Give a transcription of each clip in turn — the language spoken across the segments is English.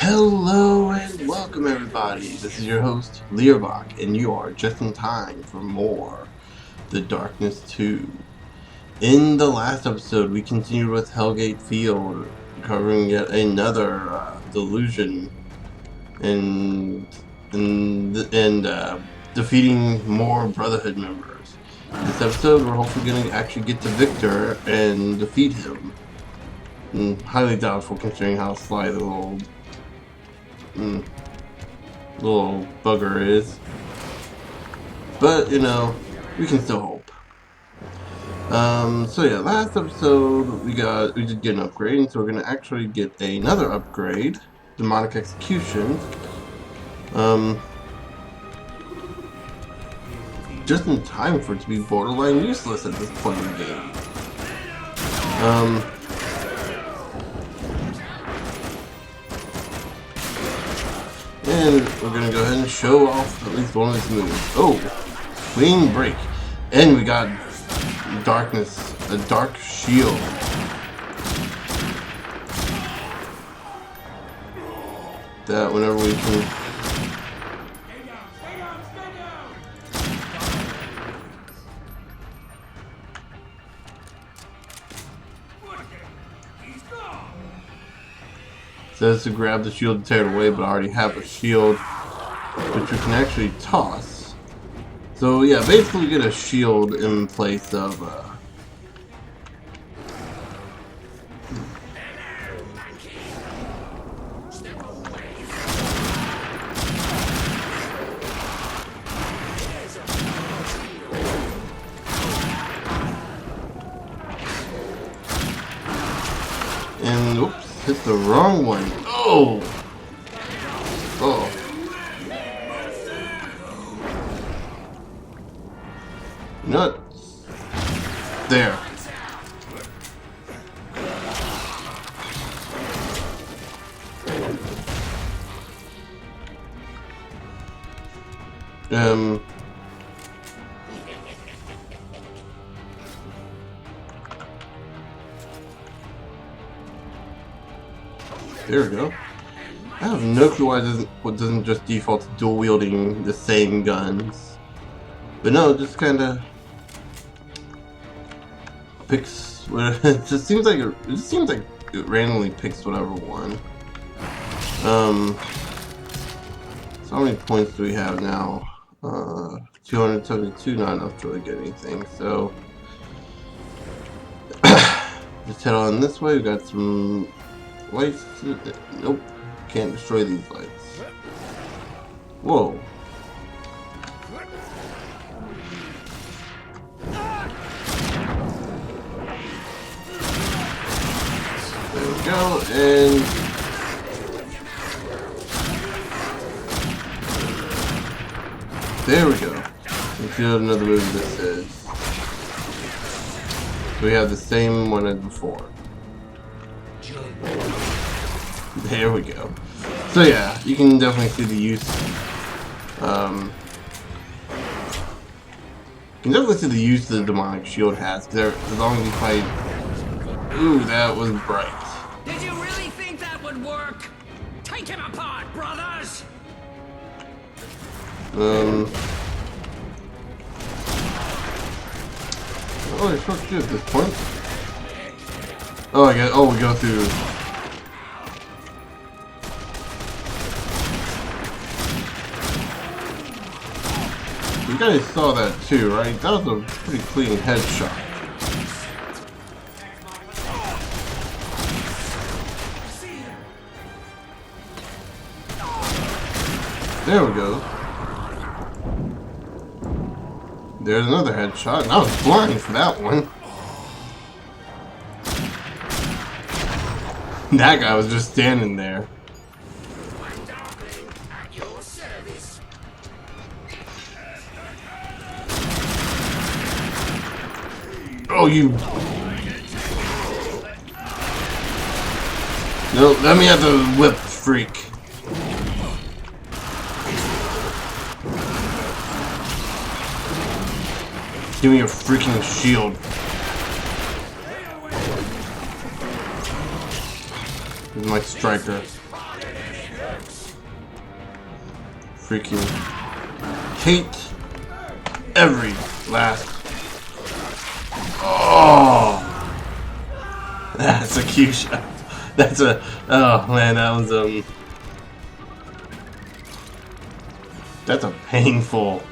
Hello and welcome everybody. This is your host Learbach, and you are just in time for more The Darkness 2. In the last episode, we continued with Hellgate Field, covering yet another delusion and defeating more Brotherhood members. This episode, we're hopefully going to actually get to Victor and defeat him. Highly doubtful considering how sly the little bugger is, but you know, we can still hope. So yeah, last episode we did get an upgrade, and so we're gonna actually get another upgrade, demonic execution. Just in time for it to be borderline useless at this point in the game. And we're gonna go ahead and show off at least one of his moves. Oh, clean break. And we got darkness, a dark shield. That whenever we can. Says to grab the shield and tear it away, but I already have a shield, which we can actually toss. So yeah, basically we get a shield in place of and oops, hit the wrong one. Oh! Oh. Not there. There we go. I have no clue why it doesn't just default to dual wielding the same guns. But no, it just kinda picks it just seems like it randomly picks whatever one. So how many points do we have now? 272, not enough to really get anything, so just head on this way. We got some lights. Nope, can't destroy these lights. Whoa. There we go, and there we go. Let's do another move this is. So we have the same one as before. There we go. So yeah, you can definitely see the use. You can definitely see the use the demonic shield has. Because as long as you fight. Ooh, that was bright. Did you really think that would work? Take him apart, brothers! Oh, you're supposed to do at this point. Oh, I guess. Oh, we go through. You guys saw that too, right? That was a pretty clean headshot. There we go. There's another headshot, and I was blind for that one. That guy was just standing there. Oh, you. No, let me have the whip, freak. Give me your freaking shield. This is my striker. freaking hate every last. Oh, that's a cute shot. That's a. Oh man, that was That's a painful.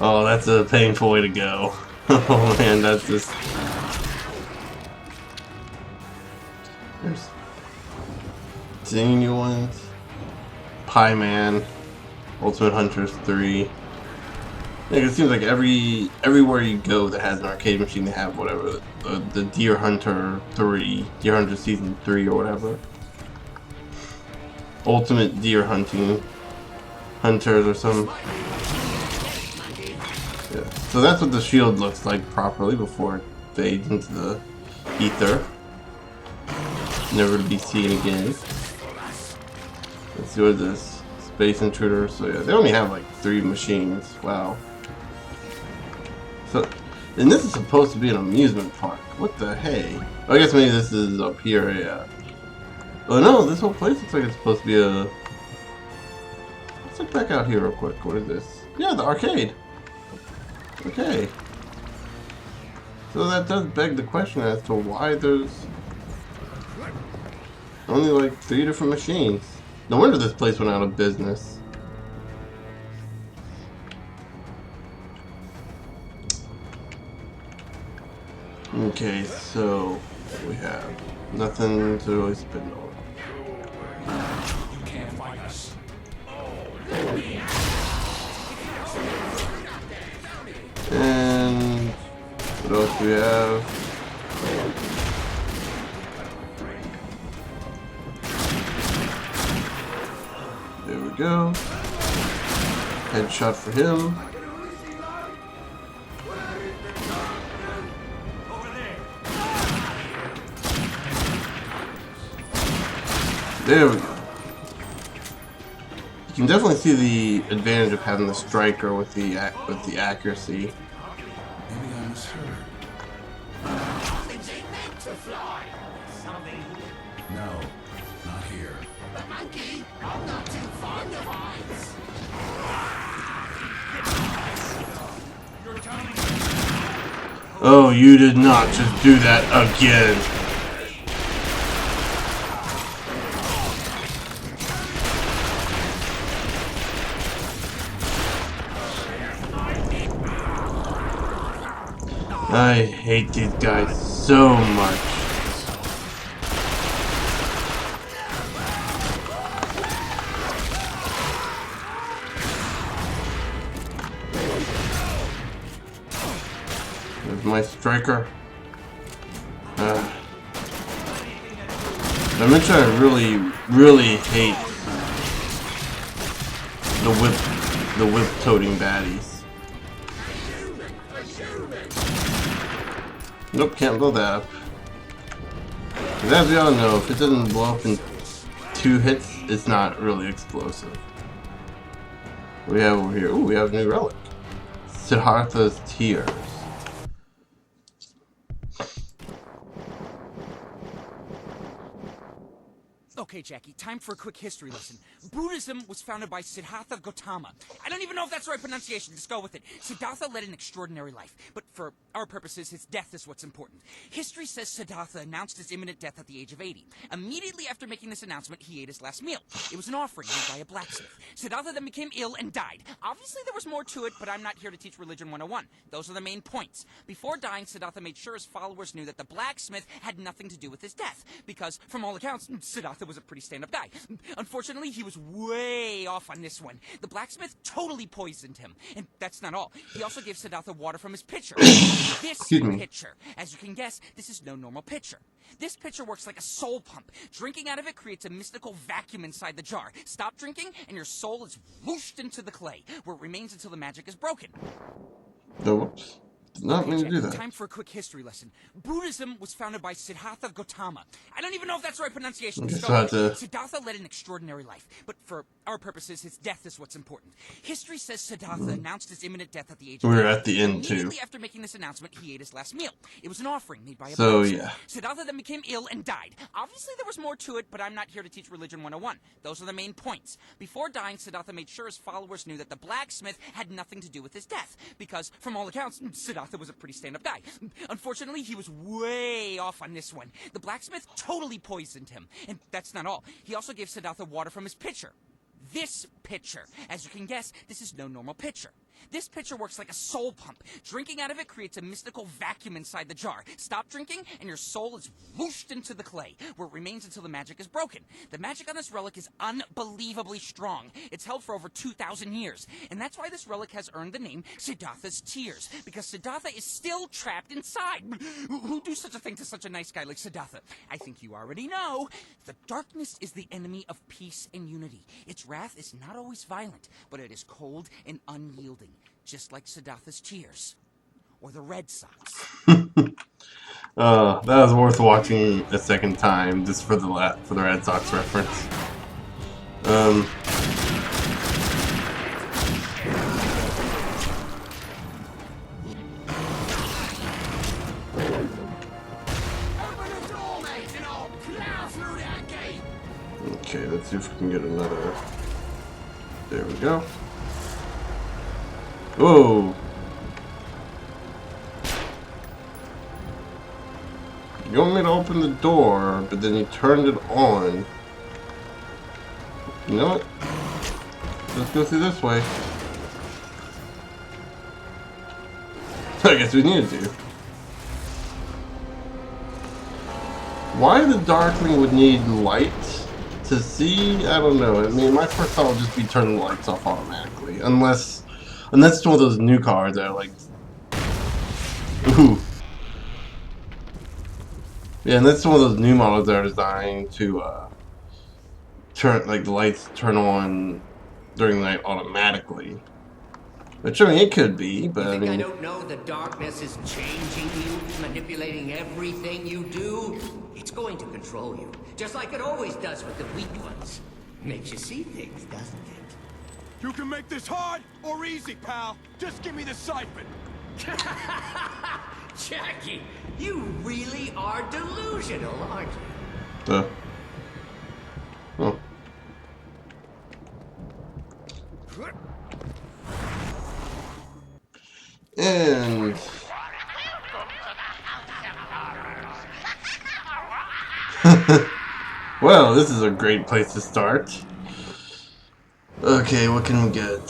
Oh, that's a painful way to go. Oh man, that's just. There's new ones. Pie Man, Ultimate Hunters 3. Like, it seems like everywhere you go that has an arcade machine, they have whatever the Deer Hunter 3, Deer Hunter Season 3 or whatever. Ultimate Deer Hunting Hunters or some. Yeah. So that's what the shield looks like properly before it fades into the ether. Never to be seen again. Let's see what this Space Intruder. So yeah, they only have like 3 machines. Wow. So, and this is supposed to be an amusement park. What the hey? Oh, I guess maybe this is up here. Yeah. Oh no, this whole place looks like it's supposed to be a. Let's look back out here real quick. What is this? Yeah, the arcade. Okay. So that does beg the question as to why there's only like 3 different machines. No wonder this place went out of business. Okay, so we have nothing to really spend on. You can't fight us. And what else do we have? There we go. Headshot for him. There we go. You can definitely see the advantage of having the striker with the accuracy. Maybe I misheard. Things ain't meant to fly. Something. No, not here. But monkey, I'm not too fond of heights. You're telling me. Oh, you did not just do that again. I hate these guys so much. There's my striker. I mentioned I really hate the whip-toting baddies. Nope, can't blow that up. 'Cause as we all know, if it doesn't blow up in 2 hits, it's not really explosive. What do we have over here? Ooh, we have a new relic. Siddhartha's Tears. Okay, Jackie, time for a quick history lesson. Buddhism was founded by Siddhartha Gautama. I don't even know if that's the right pronunciation, just go with it. Siddhartha led an extraordinary life, but for our purposes, his death is what's important. History says Siddhartha announced his imminent death at the age of 80. Immediately after making this announcement, he ate his last meal. It was an offering made by a blacksmith. Siddhartha then became ill and died. Obviously, there was more to it, but I'm not here to teach Religion 101. Those are the main points. Before dying, Siddhartha made sure his followers knew that the blacksmith had nothing to do with his death, because, from all accounts, Siddhartha was a pretty stand-up guy. Unfortunately, he was way off on this one. The blacksmith totally poisoned him. And that's not all. He also gave Siddhartha water from his pitcher. This pitcher. As you can guess, this is no normal pitcher. This pitcher works like a soul pump. Drinking out of it creates a mystical vacuum inside the jar. Stop drinking, and your soul is whooshed into the clay, where it remains until the magic is broken. No, whoops. Did not mean to do that. Time for a quick history lesson. Buddhism was founded by Siddhartha Gautama. I don't even know if that's the right pronunciation. Okay, so Siddhartha led an extraordinary life, but for our purposes, his death is what's important. History says Siddhartha announced his imminent death at the age We of were 8. at the end, too. Immediately after making this announcement, he ate his last meal. It was an offering made by a So, blacksmith. yeah. Siddhartha then became ill and died. Obviously, there was more to it, but I'm not here to teach Religion 101. Those are the main points. Before dying, Siddhartha made sure his followers knew that the blacksmith had nothing to do with his death, because, from all accounts, Siddhartha was a pretty stand-up guy. Unfortunately, he was way off on this one. The blacksmith totally poisoned him. And that's not all. He also gave Siddhartha water from his pitcher. This pitcher. As you can guess, this is no normal pitcher. This pitcher works like a soul pump. Drinking out of it creates a mystical vacuum inside the jar. Stop drinking, and your soul is whooshed into the clay, where it remains until the magic is broken. The magic on this relic is unbelievably strong. It's held for over 2,000 years. And that's why this relic has earned the name Siddhartha's Tears, because Siddhartha is still trapped inside. Who'd do such a thing to such a nice guy like Siddhartha? I think you already know. The darkness is the enemy of peace and unity. Its wrath is not always violent, but it is cold and unyielding. Just like Siddhartha's tears. Or the Red Sox. That was worth watching a second time just for the Red Sox reference. Okay, let's see if we can get another. There we go. Whoa! You want me to open the door, but then you turned it on. You know what? Let's go through this way. I guess we needed to. Why the Darkling would need light to see? I don't know. I mean, my first thought would just be turning the lights off automatically. Unless it's one of those new cars that are like... Ooh. Yeah, and that's one of those new models that are designed to turn, like, the lights turn on during the night automatically. Which, I mean, it could be, but You think I I mean... don't know the darkness is changing you, manipulating everything you do? It's going to control you, just like it always does with the weak ones. Makes you see things, doesn't it? You can make this hard or easy, pal. Just give me the siphon. Jackie, you really are delusional, aren't you? Oh. And... well, this is a great place to start. Okay, what can we get?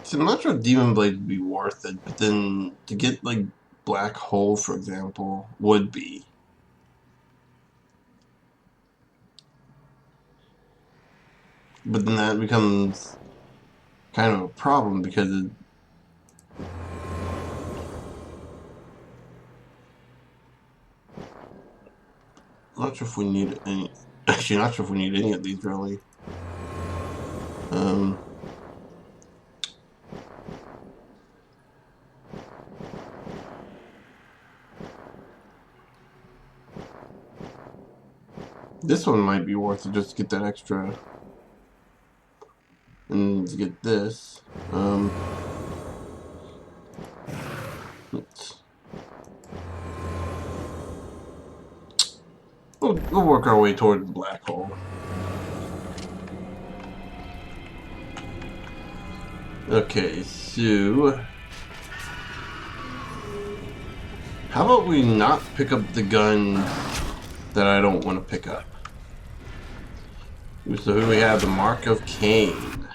See, I'm not sure if Demon Blade would be worth it, but then to get, like, Black Hole, for example, would be. But then that becomes kind of a problem because it... I'm not sure if we need any... Actually, not sure if we need any of these, really. This one might be worth it just to get that extra. And to get this. We'll work our way toward the Black Hole. Okay, so... how about we not pick up the gun that I don't want to pick up? So here we have the Mark of Cain.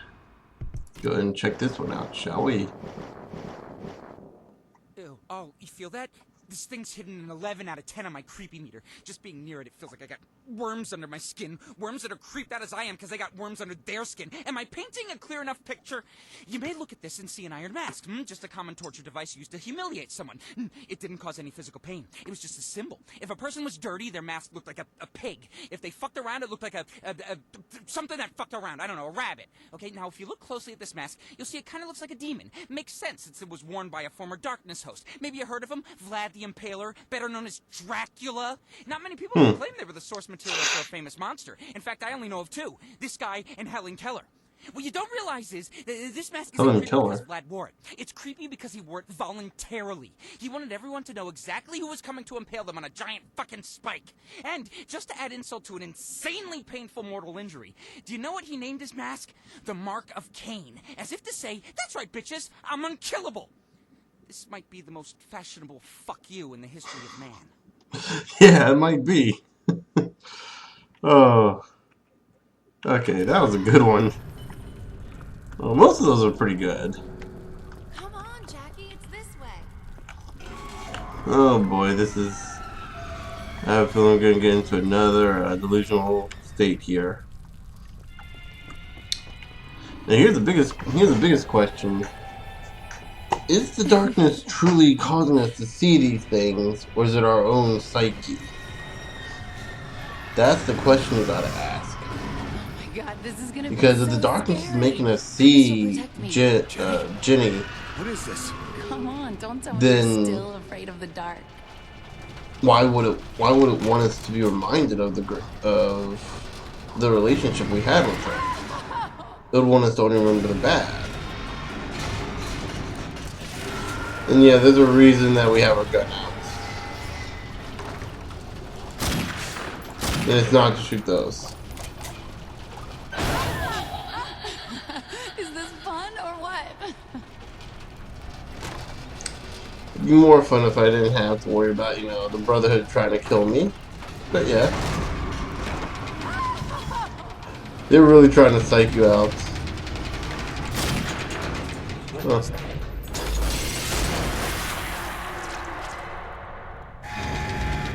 Go ahead and check this one out, shall we? Ew. Oh, you feel that? This thing's hitting an 11 out of 10 on my creepy meter. Just being near it, it feels like I got worms under my skin. Worms that are creeped out as I am because they got worms under their skin. Am I painting a clear enough picture? You may look at this and see an iron mask. Just a common torture device used to humiliate someone. It didn't cause any physical pain. It was just a symbol. If a person was dirty, their mask looked like a pig. If they fucked around, it looked like something that fucked around. I don't know, a rabbit. Okay, now if you look closely at this mask, you'll see it kind of looks like a demon. Makes sense since it was worn by a former darkness host. Maybe you heard of him? Vlad the Impaler, better known as Dracula. Not many people can claim they were the source material for a famous monster. In fact, I only know of two. This guy and Helen Keller. What you don't realize is that this mask isn't creepy because Vlad wore it. It's creepy because he wore it voluntarily. He wanted everyone to know exactly who was coming to impale them on a giant fucking spike. And just to add insult to an insanely painful mortal injury, do you know what he named his mask? The Mark of Cain. As if to say, that's right, bitches, I'm unkillable. This might be the most fashionable fuck you in the history of man. Yeah, it might be. Oh. Okay, that was a good one. Well, most of those are pretty good. Come on, Jackie, it's this way. Oh boy, this is... I have a feeling we're going to get into another delusional state here. Now here's the biggest question. Is the darkness truly causing us to see these things, or is it our own psyche? That's the question we gotta ask. God, this is gonna Because be if so the darkness scary. is making us Please see don't protect me. Jenny, What is this? Come on, don't tell me then- you're still afraid of the dark. why would it want us to be reminded of the relationship we had with her? It would want us to only remember the bad. And yeah, there's a reason that we have our gun out. And it's not to shoot those. Is this fun or what? It'd be more fun if I didn't have to worry about, you know, the Brotherhood trying to kill me. But yeah. They're really trying to psych you out. Oh.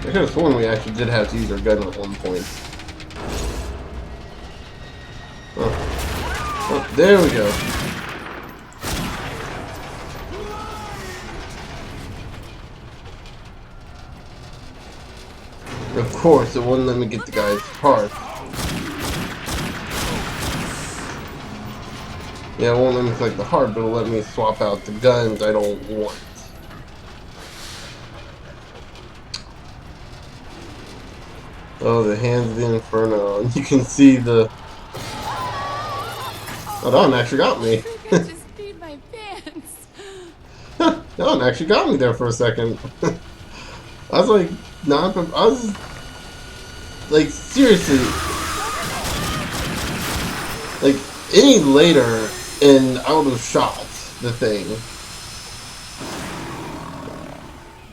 I could have sworn we actually did have to use our gun at one point. Oh, there we go. Of course, it wouldn't let me get the guy's heart. Yeah, it won't let me collect the heart, but it'll let me swap out the guns I don't want. Oh, the hands of the Inferno. You can see the... Oh, that one actually got me. I think I just peed my pants. That one actually got me there for a second. I was like, I was like, seriously. Like, any later, and I would have shot the thing.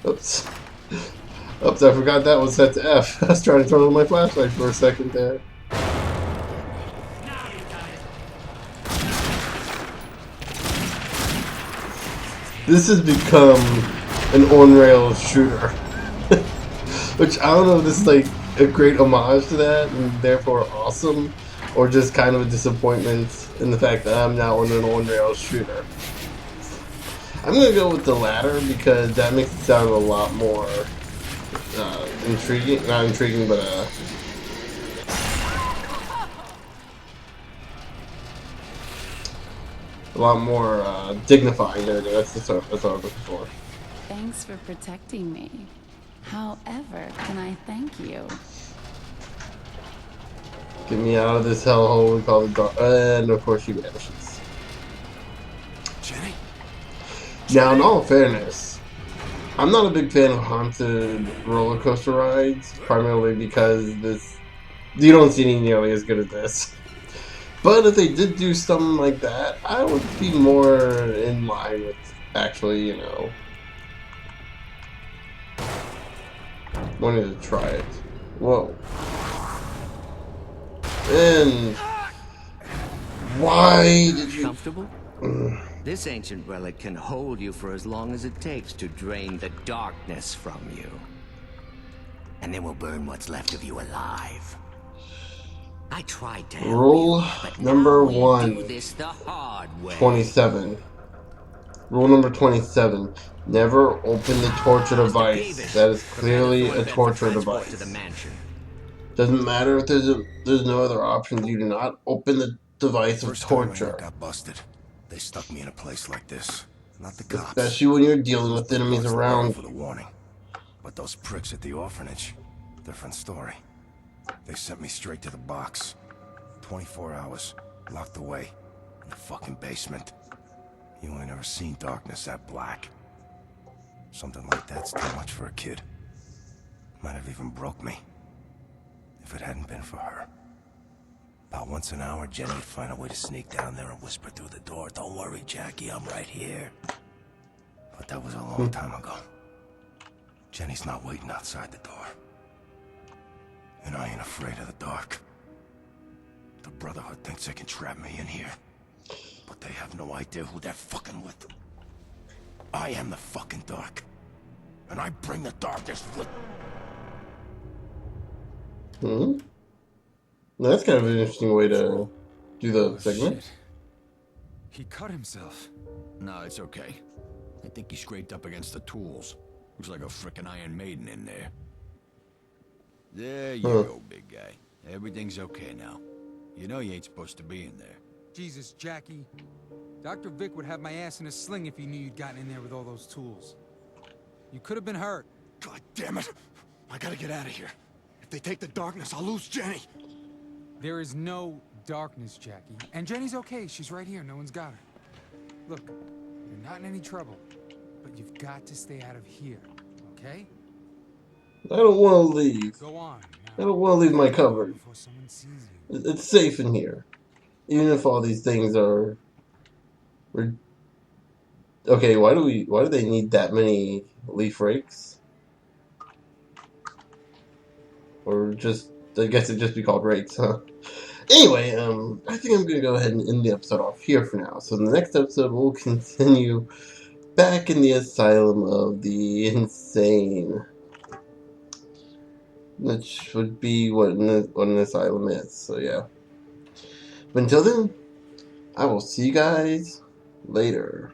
Oops. Oops, I forgot that was set to F. I was trying to turn on my flashlight for a second there. This has become an on-rails shooter. Which, I don't know if this is like a great homage to that, and therefore awesome, or just kind of a disappointment in the fact that I'm now on an on-rails shooter. I'm gonna go with the latter because that makes it sound a lot more intriguing. Not intriguing, but a lot more dignifying. There we go. That's what I was looking for. Thanks for protecting me. However, can I thank you? Get me out of this hellhole we call the dark. And of course she vanishes. Jenny? Now, in all fairness, I'm not a big fan of haunted roller coaster rides, primarily because you don't see any nearly as good as this. But if they did do something like that, I would be more in line with actually, you know, wanting to try it. Whoa. And why did you... Comfortable? This ancient relic can hold you for as long as it takes to drain the darkness from you. And then we'll burn what's left of you alive. I tried to help Rule you, but number now we'll 1. do this the hard way. 27. Rule number 27. Never open the torture device. That is clearly a torture device. To the mansion. Doesn't matter if there's no other options. You do not open the device of First time I torture. got busted. They stuck me in a place like this. Not the cops. Especially when you're dealing with enemies Guards around for the warning. But those pricks at the orphanage, different story. They sent me straight to the box. 24 hours, locked away, in the fucking basement. You ain't ever seen darkness that black. Something like that's too much for a kid. Might have even broke me. If it hadn't been for her. About once an hour, Jenny would find a way to sneak down there and whisper through the door, "Don't worry, Jackie, I'm right here." But that was a long time ago. Jenny's not waiting outside the door. And I ain't afraid of the dark. The Brotherhood thinks they can trap me in here. But they have no idea who they're fucking with. I am the fucking dark. And I bring the darkness with Hmm? That's kind of an interesting way to do the segment. Shit. He cut himself. No, it's okay. I think he scraped up against the tools. Looks like a frickin' Iron Maiden in there. There you go, big guy. Everything's okay now. You know you ain't supposed to be in there. Jesus, Jackie. Dr. Vic would have my ass in a sling if he knew you'd gotten in there with all those tools. You could have been hurt. God damn it! I gotta get out of here. If they take the darkness, I'll lose Jenny. There is no darkness, Jackie. And Jenny's okay. She's right here. No one's got her. Look, you're not in any trouble. But you've got to stay out of here, okay? I don't want to leave. Go on. I don't want to leave my cover. Before someone sees you. It's safe in here. Even if all these things are... Okay, why do they need that many leaf rakes? Or just... I guess it'd just be called rakes, huh? Anyway, I think I'm going to go ahead and end the episode off here for now. So in the next episode, we'll continue back in the asylum of the insane. Which would be what an asylum is, so yeah. But until then, I will see you guys later.